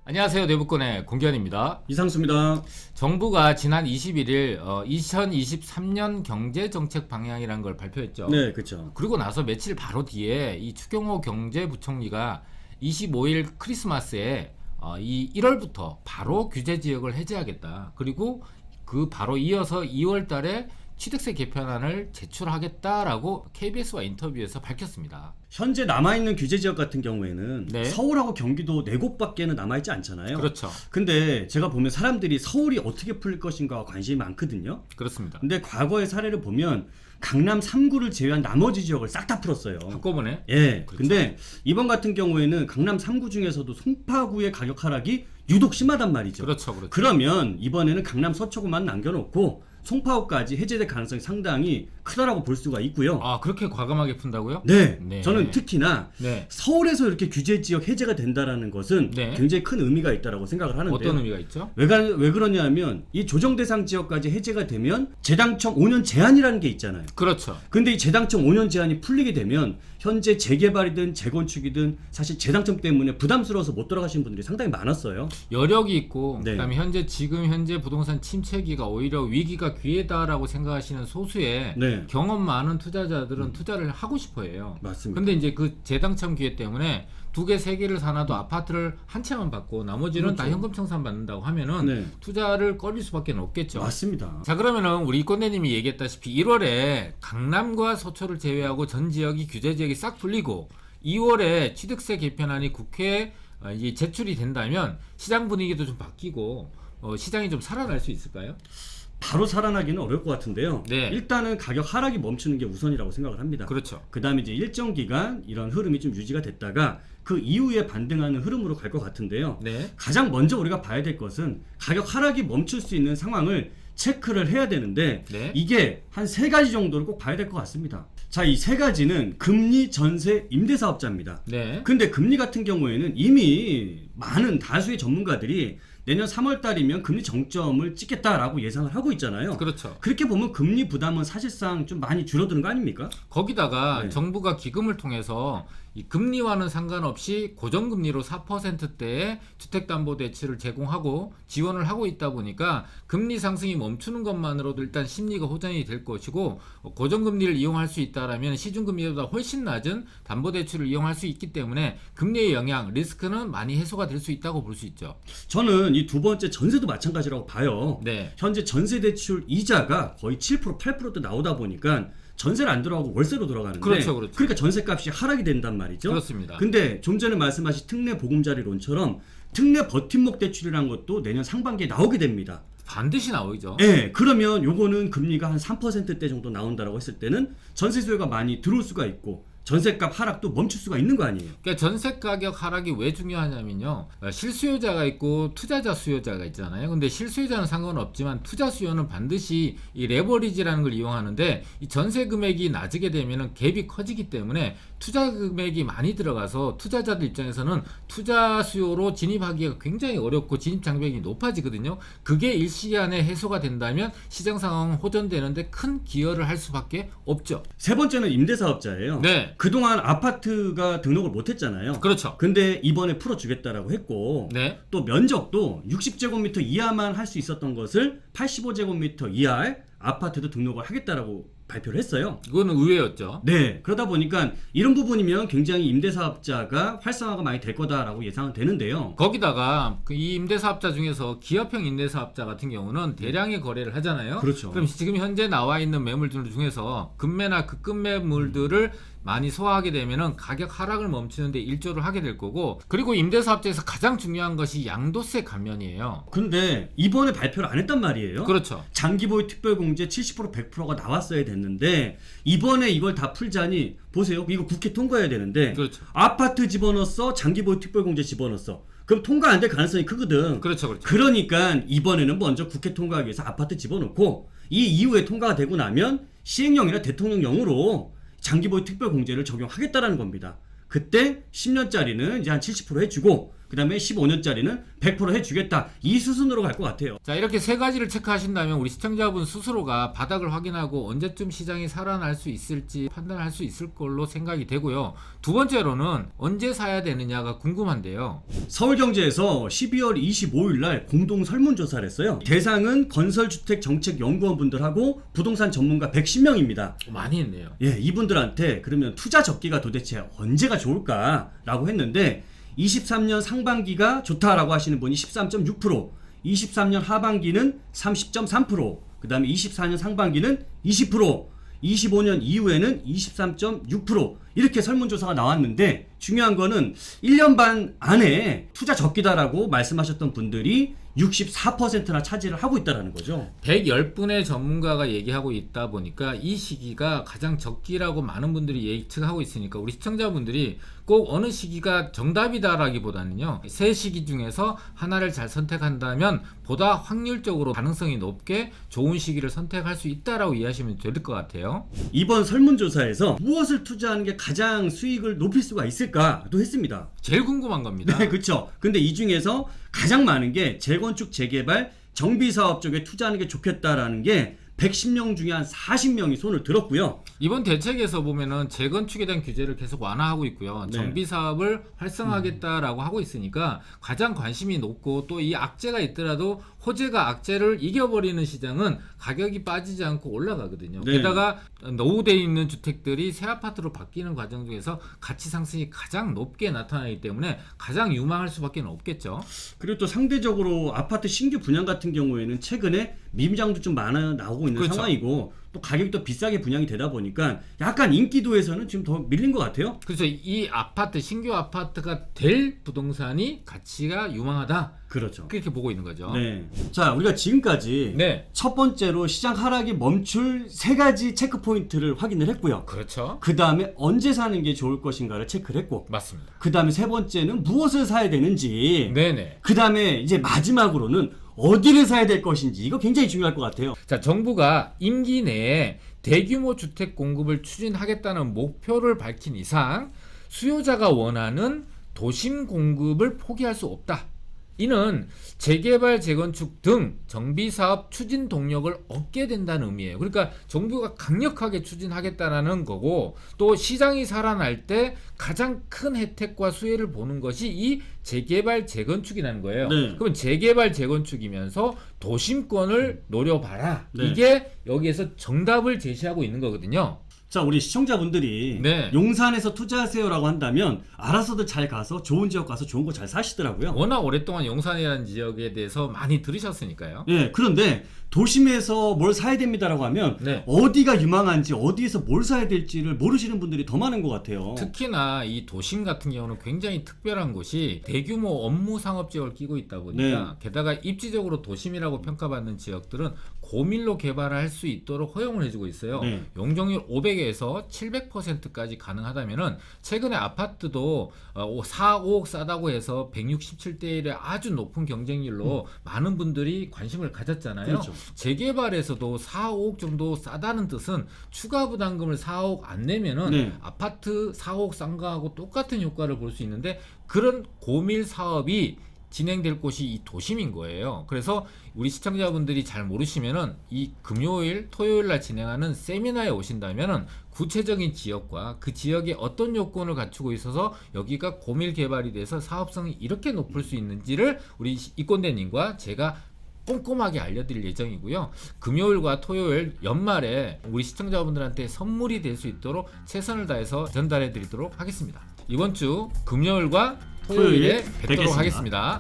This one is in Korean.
안녕하세요. 내부권의 공견입니다. 이상수입니다. 정부가 지난 21일 2023년 경제정책 방향이라는 걸 발표했죠. 네, 그렇죠. 그리고 나서 며칠 바로 뒤에 이 추경호 경제부총리가 25일 크리스마스에 이 1월부터 바로 규제 지역을 해제하겠다. 그리고 그 바로 이어서 2월 달에 취득세 개편안을 제출하겠다라고 KBS와 인터뷰에서 밝혔습니다. 현재 남아있는 규제 지역 같은 경우에는 네. 서울하고 경기도 4곳밖에는 남아있지 않잖아요. 그렇죠. 근데 제가 보면 사람들이 서울이 어떻게 풀릴 것인가 관심이 많거든요. 그렇습니다. 근데 과거의 사례를 보면 강남 3구를 제외한 나머지 지역을 싹 다 풀었어요. 한꺼번에? 예. 그렇죠. 근데 이번 같은 경우에는 강남 3구 중에서도 송파구의 가격 하락이 유독 심하단 말이죠. 그렇죠. 그렇죠. 그러면 이번에는 강남 서초구만 남겨놓고 송파구까지 해제될 가능성이 상당히 크다라고 볼 수가 있고요. 아, 그렇게 과감하게 푼다고요? 네, 네. 저는 특히나 네. 서울에서 이렇게 규제 지역 해제가 된다라는 것은 네. 굉장히 큰 의미가 있다라고 생각을 하는데요. 어떤 의미가 있죠? 왜 그러냐면 이 조정 대상 지역까지 해제가 되면 재당청 5년 제한이라는 게 있잖아요. 그렇죠. 근데 이 재당청 5년 제한이 풀리게 되면 현재 재개발이든 재건축이든 사실 재당청 때문에 부담스러워서 못 돌아가시는 분들이 상당히 많았어요. 여력이 있고 네. 그다음에 지금 현재 부동산 침체기가 오히려 위기가 기회다라고 생각하시는 소수의 네. 경험 많은 투자자들은 투자를 하고 싶어해요. 맞습니다. 근데 이제 그 재당첨 기회 때문에 2개, 3개를 사놔도 아파트를 한 채만 받고 나머지는 다 그렇죠. 현금 청산 받는다고 하면은 네. 투자를 꺼릴 수밖에 없겠죠. 맞습니다. 자, 그러면은 우리 이권대님이 얘기했다시피 1월에 강남과 서초를 제외하고 전 지역이 규제 지역이 싹 풀리고 2월에 취득세 개편안이 국회에 이제 제출이 된다면 시장 분위기도 좀 바뀌고 시장이 좀 살아날 수 있을까요? 바로 살아나기는 어려울 것 같은데요. 네. 일단은 가격 하락이 멈추는 게 우선이라고 생각을 합니다. 그렇죠. 그 다음에 이제 일정 기간 이런 흐름이 좀 유지가 됐다가 그 이후에 반등하는 흐름으로 갈 것 같은데요. 네. 가장 먼저 우리가 봐야 될 것은 가격 하락이 멈출 수 있는 상황을 체크를 해야 되는데 네. 이게 한 3가지 정도를 꼭 봐야 될 것 같습니다. 자, 이 3가지는 금리, 전세, 임대사업자입니다. 네. 근데 금리 같은 경우에는 이미 많은 다수의 전문가들이 내년 3월 달이면 금리 정점을 찍겠다라고 예상을 하고 있잖아요. 그렇죠. 그렇게 보면 금리 부담은 사실상 좀 많이 줄어드는 거 아닙니까? 거기다가 네. 정부가 기금을 통해서 이 금리와는 상관없이 고정금리로 4%대의 주택담보대출을 제공하고 지원을 하고 있다 보니까 금리 상승이 멈추는 것만으로도 일단 심리가 호전이 될 것이고 고정금리를 이용할 수 있다라면 시중금리보다 훨씬 낮은 담보대출을 이용할 수 있기 때문에 금리의 영향, 리스크는 많이 해소가 될 수 있다고 볼 수 있죠. 저는 이 두 번째 전세도 마찬가지라고 봐요. 네. 현재 전세 대출 이자가 거의 7%, 8%도 나오다 보니까 전세를 안 들어가고 월세로 돌아가는데 그렇죠, 그렇죠. 그러니까 전세값이 하락이 된단 말이죠. 그렇습니다. 근데 좀 전에 말씀하신 특례 보금자리론처럼 특례 버팀목 대출이라는 것도 내년 상반기에 나오게 됩니다. 반드시 나오죠. 네, 그러면 요거는 금리가 한 3%대 정도 나온다라고 했을 때는 전세 수요가 많이 들어올 수가 있고 전세값 하락도 멈출 수가 있는 거 아니에요. 그러니까 전세 가격 하락이 왜 중요하냐면요. 실수요자가 있고 투자자 수요자가 있잖아요. 근데 실수요자는 상관없지만 투자 수요는 반드시 이 레버리지라는 걸 이용하는데 이 전세 금액이 낮게 되면은 갭이 커지기 때문에 투자 금액이 많이 들어가서 투자자들 입장에서는 투자 수요로 진입하기가 굉장히 어렵고 진입 장벽이 높아지거든요. 그게 일시간에 해소가 된다면 시장 상황은 호전되는데 큰 기여를 할 수밖에 없죠. 세 번째는 임대사업자예요. 네. 그동안 아파트가 등록을 못했잖아요. 그렇죠. 근데 이번에 풀어주겠다라고 했고 네. 또 면적도 60제곱미터 이하만 할 수 있었던 것을 85제곱미터 이하의 아파트도 등록을 하겠다라고 발표를 했어요. 이거는 의외였죠. 네, 그러다 보니까 이런 부분이면 굉장히 임대사업자가 활성화가 많이 될 거다라고 예상은 되는데요. 거기다가 이 임대사업자 중에서 기업형 임대사업자 같은 경우는 대량의 거래를 하잖아요. 그렇죠. 그럼 지금 현재 나와 있는 매물들 중에서 급매나 급급 매물들을 많이 소화하게 되면은 가격 하락을 멈추는데 일조를 하게 될 거고, 그리고 임대사업자에서 가장 중요한 것이 양도세 감면이에요. 근데 이번에 발표를 안 했단 말이에요. 그렇죠. 장기보유 특별공제 70% 100%가 나왔어야 됐는데 이번에 이걸 다 풀자니 보세요. 이거 국회 통과해야 되는데 그렇죠. 아파트 집어넣었어, 장기보유 특별공제 집어넣었어. 그럼 통과 안 될 가능성이 크거든. 그렇죠. 그렇죠. 그러니까 이번에는 먼저 국회 통과하기 위해서 아파트 집어넣고 이 이후에 통과가 되고 나면 시행령이나 대통령령으로 장기보유 특별공제를 적용하겠다라는 겁니다. 그때 10년짜리는 이제 한 70% 해주고 그다음에 15년짜리는 100% 해주겠다. 이 수순으로 갈 것 같아요. 자, 이렇게 세 가지를 체크하신다면 우리 시청자분 스스로가 바닥을 확인하고 언제쯤 시장이 살아날 수 있을지 판단할 수 있을 걸로 생각이 되고요. 두 번째로는 언제 사야 되느냐가 궁금한데요. 서울경제에서 12월 25일 날 공동 설문조사를 했어요. 대상은 건설주택정책연구원분들하고 부동산 전문가 110명입니다. 많이 했네요. 예, 이분들한테 그러면 투자 적기가 도대체 언제가 좋을까라고 했는데 23년 상반기가 좋다라고 하시는 분이 13.6%, 23년 하반기는 30.3%, 그 다음에 24년 상반기는 20%, 25년 이후에는 23.6% 이렇게 설문조사가 나왔는데 중요한 거는 1년 반 안에 투자 적기다라고 말씀하셨던 분들이 64%나 차지를 하고 있다는 거죠. 110분의 전문가가 얘기하고 있다 보니까 이 시기가 가장 적기라고 많은 분들이 예측하고 있으니까 우리 시청자분들이 꼭 어느 시기가 정답이다라기보다는요, 세 시기 중에서 하나를 잘 선택한다면 보다 확률적으로 가능성이 높게 좋은 시기를 선택할 수 있다라고 이해하시면 될 것 같아요. 이번 설문조사에서 무엇을 투자하는 게 가장 수익을 높일 수가 있을까도 했습니다. 제일 궁금한 겁니다. 네, 그렇죠. 근데 이 중에서 가장 많은 게 재건축, 재개발, 정비사업 쪽에 투자하는 게 좋겠다라는 게 110명 중에 한 40명이 손을 들었고요. 이번 대책에서 보면은 재건축에 대한 규제를 계속 완화하고 있고요. 네. 정비 사업을 활성화하겠다라고 하고 있으니까 가장 관심이 높고 또 이 악재가 있더라도 호재가 악재를 이겨버리는 시장은 가격이 빠지지 않고 올라가거든요. 네. 게다가 노후되어 있는 주택들이 새 아파트로 바뀌는 과정 중에서 가치 상승이 가장 높게 나타나기 때문에 가장 유망할 수밖에 없겠죠. 그리고 또 상대적으로 아파트 신규 분양 같은 경우에는 최근에 미분양도 좀 많아 나오고 있는 그렇죠. 상황이고 또 가격도 비싸게 분양이 되다 보니까 약간 인기도에서는 지금 더 밀린 것 같아요. 그래서 이 아파트, 신규 아파트가 될 부동산이 가치가 유망하다. 그렇죠. 그렇게 보고 있는 거죠. 네. 자, 우리가 지금까지 네. 첫 번째로 시장 하락이 멈출 세 가지 체크 포인트를 확인을 했고요. 그렇죠. 그 다음에 언제 사는 게 좋을 것인가를 체크를 했고, 맞습니다. 그 다음에 세 번째는 무엇을 사야 되는지, 네네. 그 다음에 이제 마지막으로는 어디를 사야 될 것인지, 이거 굉장히 중요할 것 같아요. 자, 정부가 임기 내에 대규모 주택 공급을 추진하겠다는 목표를 밝힌 이상 수요자가 원하는 도심 공급을 포기할 수 없다. 이는 재개발, 재건축 등 정비사업 추진 동력을 얻게 된다는 의미예요. 그러니까 정부가 강력하게 추진하겠다는 거고 또 시장이 살아날 때 가장 큰 혜택과 수혜를 보는 것이 이 재개발, 재건축이라는 거예요. 네. 그럼 재개발, 재건축이면서 도심권을 노려봐라. 네. 이게 여기에서 정답을 제시하고 있는 거거든요. 자, 우리 시청자분들이 네. 용산에서 투자하세요라고 한다면 알아서들 잘 가서 좋은 지역 가서 좋은 거 잘 사시더라고요. 워낙 오랫동안 용산이라는 지역에 대해서 많이 들으셨으니까요. 예, 그런데 도심에서 뭘 사야 됩니다라고 하면 네. 어디가 유망한지 어디에서 뭘 사야 될지를 모르시는 분들이 더 많은 것 같아요. 특히나 이 도심 같은 경우는 굉장히 특별한 곳이 대규모 업무 상업 지역을 끼고 있다 보니까 게다가 입지적으로 도심이라고 평가받는 지역들은 고밀로 개발할 수 있도록 허용을 해주고 있어요. 네. 용적률 500에서 700%까지 가능하다면은 최근에 아파트도 4, 5억 싸다고 해서 167대 1의 아주 높은 경쟁률로 많은 분들이 관심을 가졌잖아요. 그렇죠. 재개발에서도 4, 5억 정도 싸다는 뜻은 추가 부담금을 4억 안 내면은 네. 아파트 4억 싼 거하고 똑같은 효과를 볼 수 있는데 그런 고밀 사업이 진행될 곳이 이 도심인 거예요. 그래서 우리 시청자분들이 잘 모르시면은 이 금요일, 토요일 날 진행하는 세미나에 오신다면은 구체적인 지역과 그 지역에 어떤 요건을 갖추고 있어서 여기가 고밀 개발이 돼서 사업성이 이렇게 높을 수 있는지를 우리 이꼰대님과 제가 꼼꼼하게 알려드릴 예정이고요. 금요일과 토요일 연말에 우리 시청자분들한테 선물이 될 수 있도록 최선을 다해서 전달해 드리도록 하겠습니다. 이번 주 금요일과 토요일에 뵙도록 뵙겠습니다. 하겠습니다.